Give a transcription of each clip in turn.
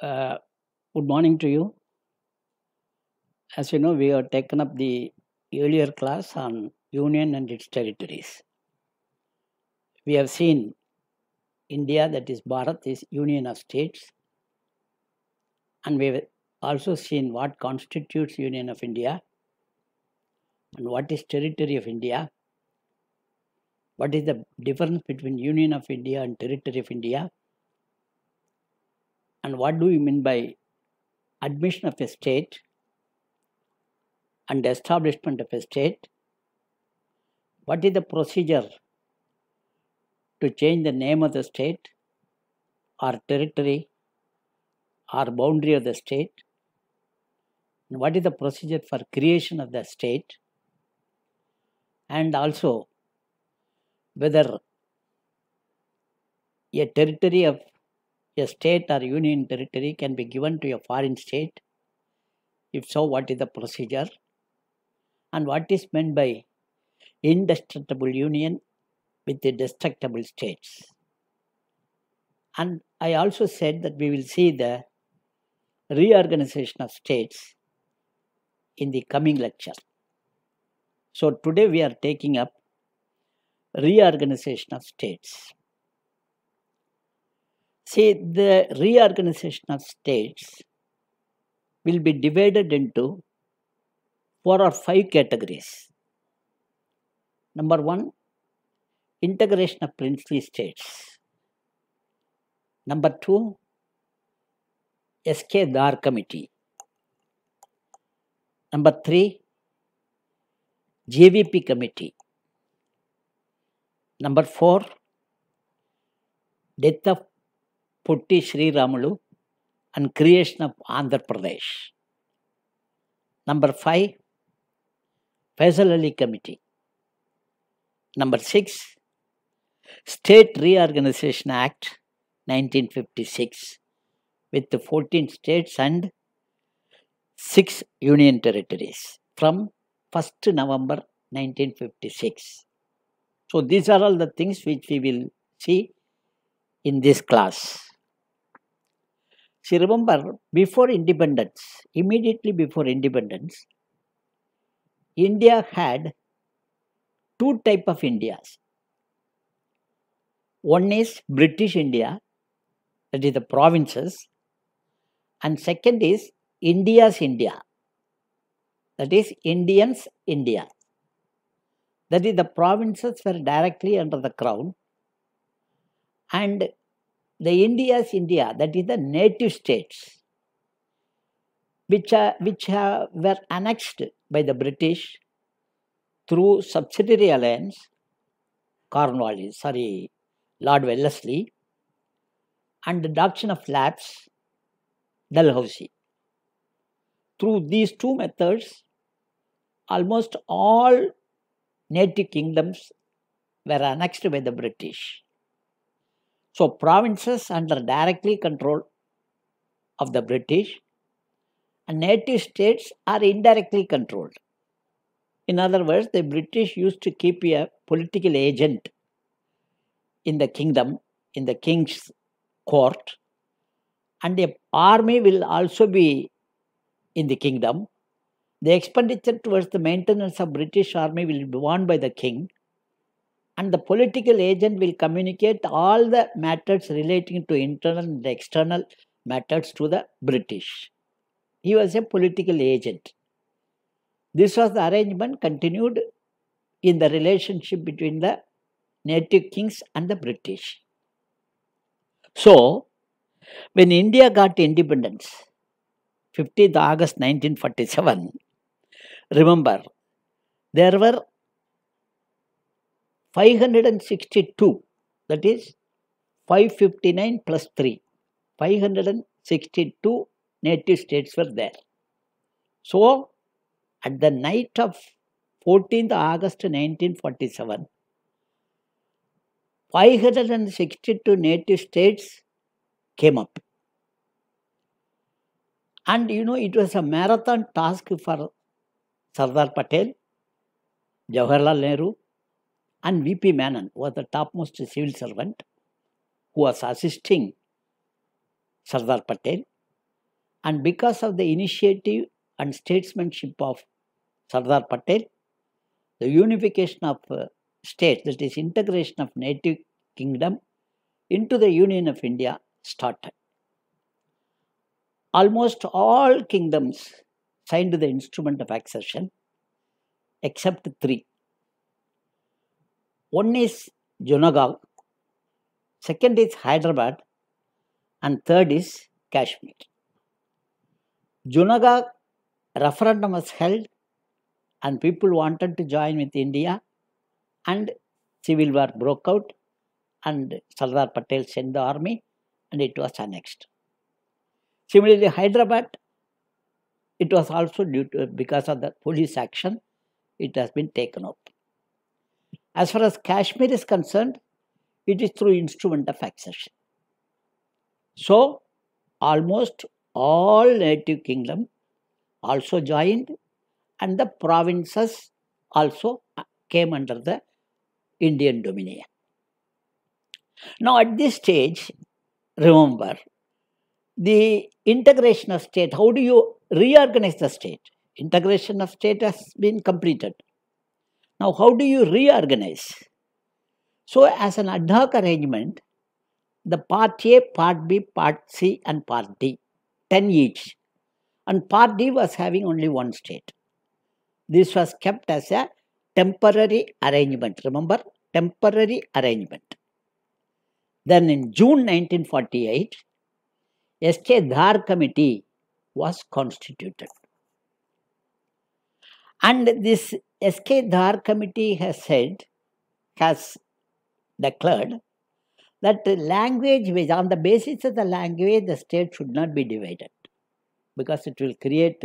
Uh, Good morning to you. As you know, we have taken up the earlier class on Union and its territories. We have seen India, that is Bharat, is Union of States, and we have also seen what constitutes Union of India and what is territory of India. What is the difference between Union of India and territory of India? And what do we mean by admission of a state and establishment of a state? What is the procedure to change the name of the state or territory or boundary of the state? And what is the procedure for creation of the state? And also whether a territory of a state or union territory can be given to a foreign state. If so, what is the procedure? And what is meant by indestructible union with the destructible states? And I also said that we will see the reorganization of states in the coming lecture. So today we are taking up reorganization of states. See, the reorganization of states will be divided into 4 or 5 categories. Number 1, integration of princely states. Number 2, SK Dar Committee. Number 3, Jvp Committee. Number 4, death of Putti Sri Ramulu and creation of Andhra Pradesh. Number 5, Faisal Ali Committee. Number 6, State Reorganization Act 1956 with the 14 states and 6 union territories from 1st November 1956. So these are all the things which we will see in this class. See, remember, before independence, immediately before independence, India had 2 types of Indias. One is British India, that is the provinces, and second is India's India, that is Indians' India. That is the provinces were directly under the crown, and the India's India, that is the native states, which were annexed by the British through subsidiary alliance, Lord Wellesley, and the doctrine of lapse, Dalhousie. Through these 2 methods, almost all native kingdoms were annexed by the British. So provinces under directly control of the British and native states are indirectly controlled. In other words, the British used to keep a political agent in the kingdom, in the king's court, and the army will also be in the kingdom. The expenditure towards the maintenance of British army will be borne by the king, and the political agent will communicate all the matters relating to internal and external matters to the British. He was a political agent. This was the arrangement continued in the relationship between the native kings and the British. So, when India got independence, 15th August 1947, remember, there were 562, that is 559 plus 3, 562 native states were there. So, at the night of 14th August 1947, 562 native states came up. And it was a marathon task for Sardar Patel, Jawaharlal Nehru, and VP Menon was the topmost civil servant who was assisting Sardar Patel. And because of the initiative and statesmanship of Sardar Patel, the unification of states, that is integration of native kingdom into the Union of India, started. Almost all kingdoms signed the instrument of accession except three. One is Junagadh, second is Hyderabad, and third is Kashmir. Junagadh referendum was held and people wanted to join with India, and civil war broke out and Sardar Patel sent the army and it was annexed. Similarly, Hyderabad, it was also because of the police action, it has been taken up. As far as Kashmir is concerned, it is through instrument of accession. So, almost all native kingdom also joined and the provinces also came under the Indian dominion. Now, at this stage, remember, the integration of state, how do you reorganize the state? Integration of state has been completed. Now, how do you reorganize? So, as an ad hoc arrangement, the Part A, Part B, Part C and Part D, 10 each. And Part D was having only one state. This was kept as a temporary arrangement. Remember, temporary arrangement. Then in June 1948, S.K. Dhar Committee was constituted. And this S.K. Dhar Committee has declared that language, on the basis of the language, the state should not be divided because it will create,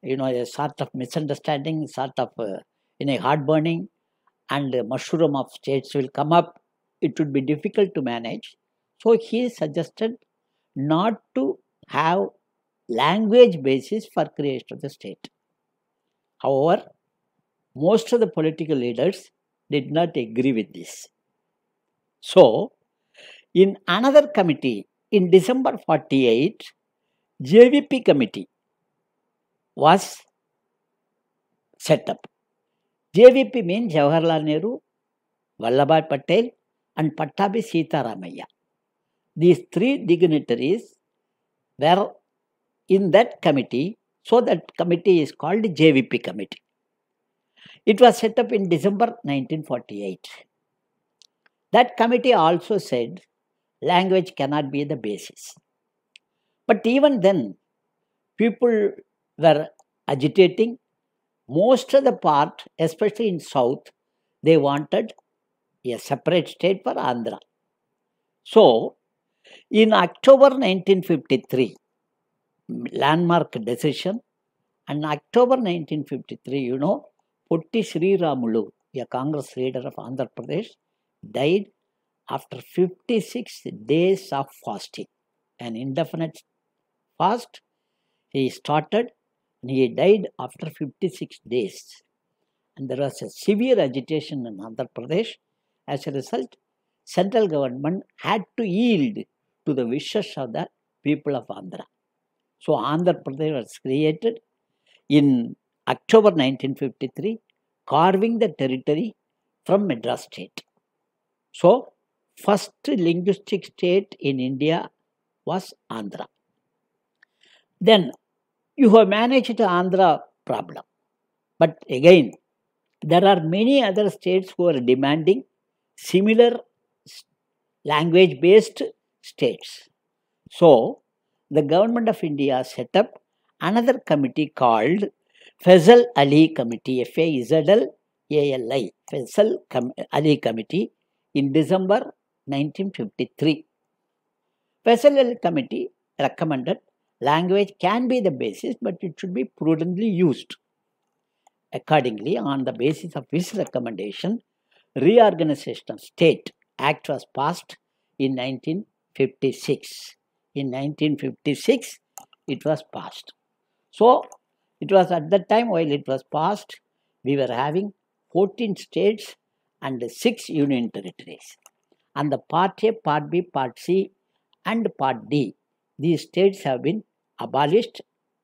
a sort of misunderstanding, sort of heartburning, and a mushroom of states will come up. It would be difficult to manage. So he suggested not to have language basis for creation of the state. However, most of the political leaders did not agree with this. So, in another committee, in December 48, Jvp Committee was set up. Jvp means Jawaharlal Nehru, Vallabhbhai Patel and Pattabhi Sitaramaiah. These three dignitaries were in that committee, so that committee is called Jvp Committee. It was set up in December 1948. That committee also said language cannot be the basis. But even then, people were agitating. Most of the part, especially in South, they wanted a separate state for Andhra. So, in October 1953, landmark decision, and October 1953, Potti Sri Ramulu, a Congress leader of Andhra Pradesh, died after 56 days of fasting. An indefinite fast he started and he died after 56 days. And there was a severe agitation in Andhra Pradesh. As a result, central government had to yield to the wishes of the people of Andhra. So Andhra Pradesh was created in October 1953, carving the territory from Madras state. So, first linguistic state in India was Andhra. Then, you have managed the Andhra problem. But again, there are many other states who are demanding similar language-based states. So, the government of India set up another committee called Faisal Ali Committee, F-A-Z-L-A-L-I, Faisal Ali Committee, in December 1953. Faisal Ali Committee recommended language can be the basis, but it should be prudently used. Accordingly, on the basis of his recommendation, Reorganization of State Act was passed in 1956. In 1956, it was passed. So, it was at that time while it was passed, we were having 14 states and 6 union territories. And the Part A, Part B, Part C and Part D, these states have been abolished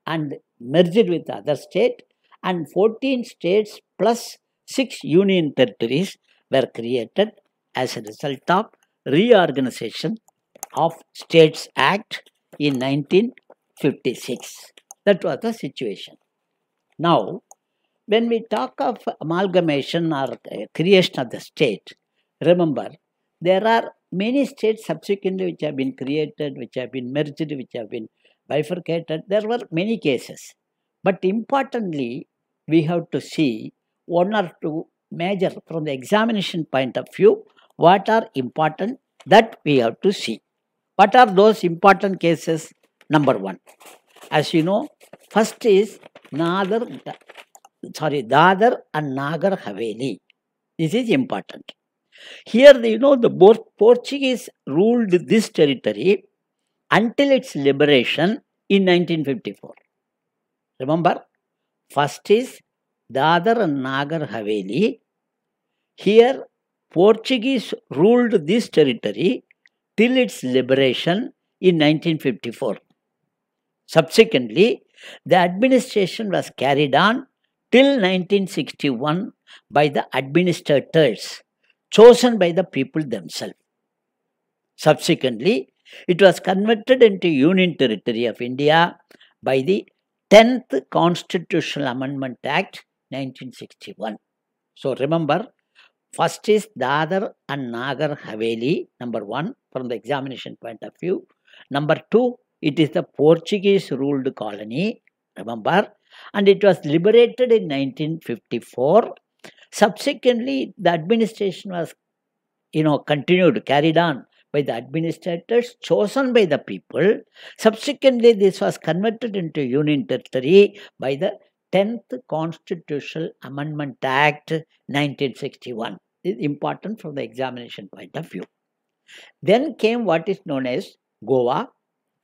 and merged with other states, and 14 states plus 6 union territories were created as a result of Reorganization of States Act in 1956. That was the situation. Now, when we talk of amalgamation or creation of the state, remember, there are many states subsequently which have been created, which have been merged, which have been bifurcated. There were many cases. But importantly, we have to see one or two major, from the examination point of view, what are important that we have to see. What are those important cases? Number one, as you know, first is Dadar and Nagar Haveli. This is important. Here, the Portuguese ruled this territory until its liberation in 1954. Remember, first is Dadar and Nagar Haveli. Here, Portuguese ruled this territory till its liberation in 1954. Subsequently, the administration was carried on till 1961 by the administrators chosen by the people themselves. Subsequently, it was converted into Union Territory of India by the 10th Constitutional Amendment Act 1961. So remember, first is Dadar and Nagar Haveli, number one, from the examination point of view. Number two, it is the Portuguese ruled colony, remember, and it was liberated in 1954. Subsequently, the administration was, continued, carried on by the administrators chosen by the people. Subsequently, this was converted into Union Territory by the 10th Constitutional Amendment Act 1961. This is important from the examination point of view. Then came what is known as Goa,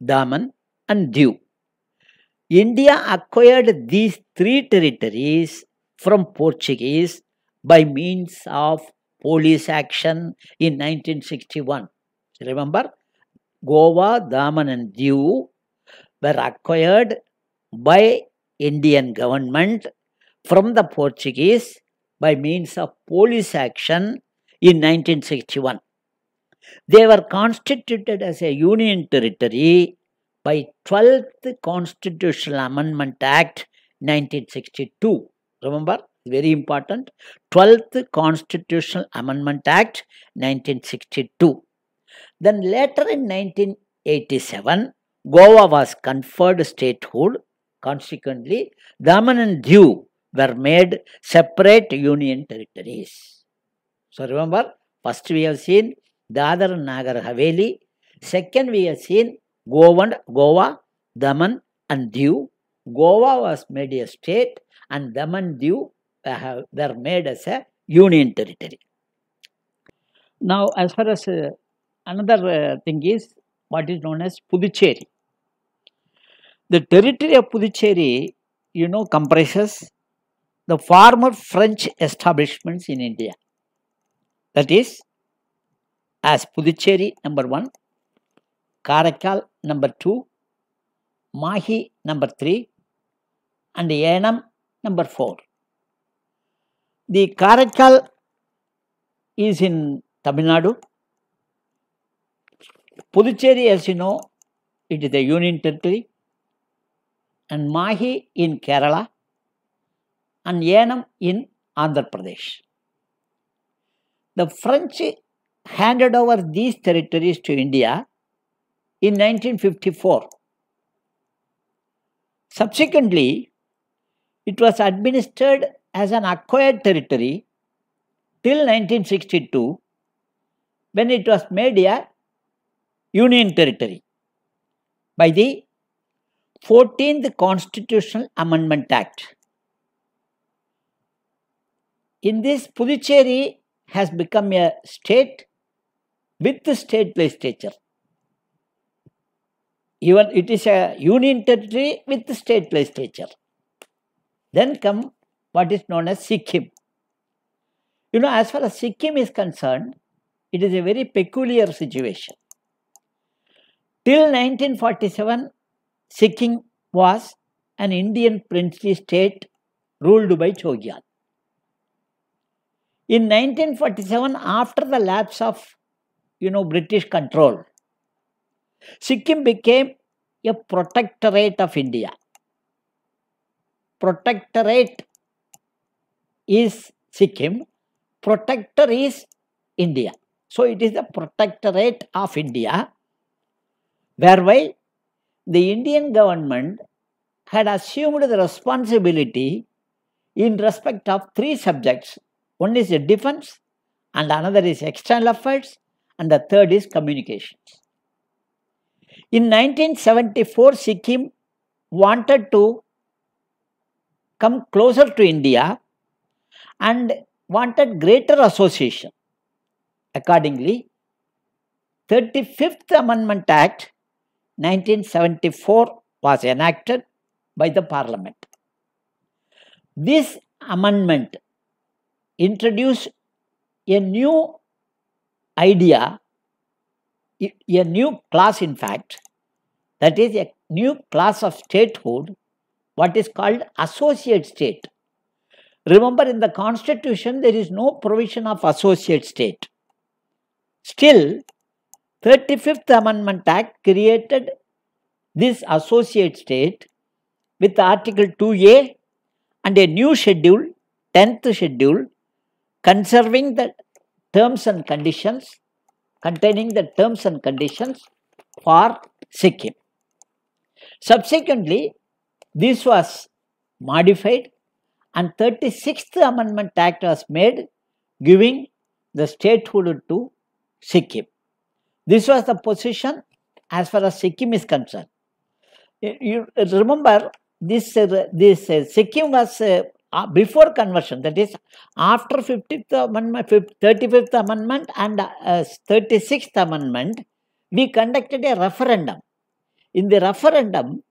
Daman and Diu. India acquired these three territories from Portuguese by means of police action in 1961. Remember, Goa, Daman and Diu were acquired by Indian government from the Portuguese by means of police action in 1961. They were constituted as a union territory by 12th Constitutional Amendment Act 1962. Remember, very important, 12th Constitutional Amendment Act 1962. Then later in 1987, Goa was conferred statehood. Consequently, Daman and Diu were made separate union territories. So remember, first we have seen Dadar and Nagar Haveli. Second we have seen Goa, Daman and Diu. Goa was made a state and Daman and Diu were made as a union territory. Now, as far as another thing is what is known as Puducherry. The territory of Puducherry, comprises the former French establishments in India. That is, as Puducherry number 1, Karaikal number 2, Mahi number 3, and Yanam number 4. The Karaikal is in Tamil Nadu. Puducherry, as you know, it is a union territory, and Mahi in Kerala, and Yanam in Andhra Pradesh. The French handed over these territories to India in 1954. Subsequently, it was administered as an acquired territory till 1962, when it was made a union territory by the 14th Constitutional Amendment Act. In this, Puducherry has become a state with the state legislature. Even it is a union territory with the state legislature. Then come what is known as Sikkim. As far as Sikkim is concerned, it is a very peculiar situation. Till 1947, Sikkim was an Indian princely state ruled by Chogyal. In 1947, after the lapse of British control, Sikkim became a protectorate of India. Protectorate is Sikkim, protector is India. So it is the protectorate of India, whereby the Indian government had assumed the responsibility in respect of three subjects. One is the defense, and another is external affairs, and the third is communications. In 1974, Sikkim wanted to come closer to India and wanted greater association. Accordingly, 35th Amendment Act 1974 was enacted by the Parliament. This amendment introduced a new idea, a new class in fact, that is a new class of statehood, what is called associate state. Remember, in the Constitution, there is no provision of associate state. Still, 35th Amendment Act created this associate state with Article 2A and a new schedule, 10th schedule, conserving the terms and conditions, containing the terms and conditions for Sikkim. Subsequently, this was modified and 36th Amendment Act was made, giving the statehood to Sikkim. This was the position as far as Sikkim is concerned. You remember, this Sikkim was before conversion, that is after 50th Amendment, 35th Amendment and 36th Amendment, we conducted a referendum. In the referendum,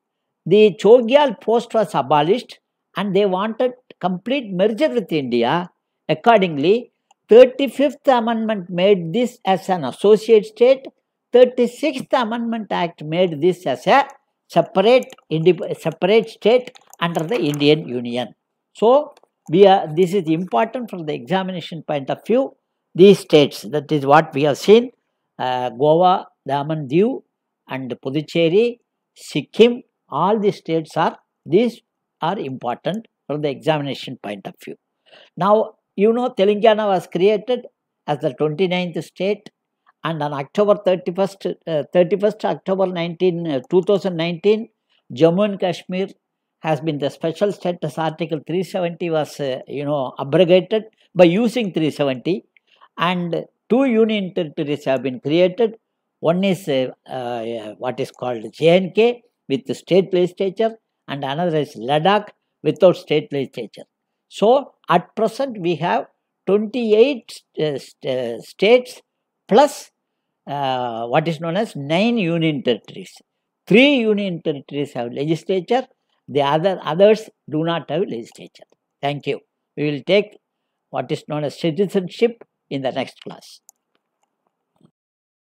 the Chogyal post was abolished and they wanted complete merger with India. Accordingly, 35th Amendment made this as an associate state. 36th Amendment Act made this as a separate state under the Indian Union. So, this is important from the examination point of view. These states, that is what we have seen, Goa, Daman, Diu and Puducherry, Sikkim, all these states these are important from the examination point of view. Now, Telangana was created as the 29th state, and on October 31st October 2019, Jammu and Kashmir has been the special status. Article 370 was abrogated by using 370, and two union territories have been created. One is what is called J&K with the state legislature, and another is Ladakh without state legislature. So, at present we have 28 states plus what is known as 9 union territories. 3 union territories have legislature, the others do not have legislature. Thank you. We will take what is known as citizenship in the next class.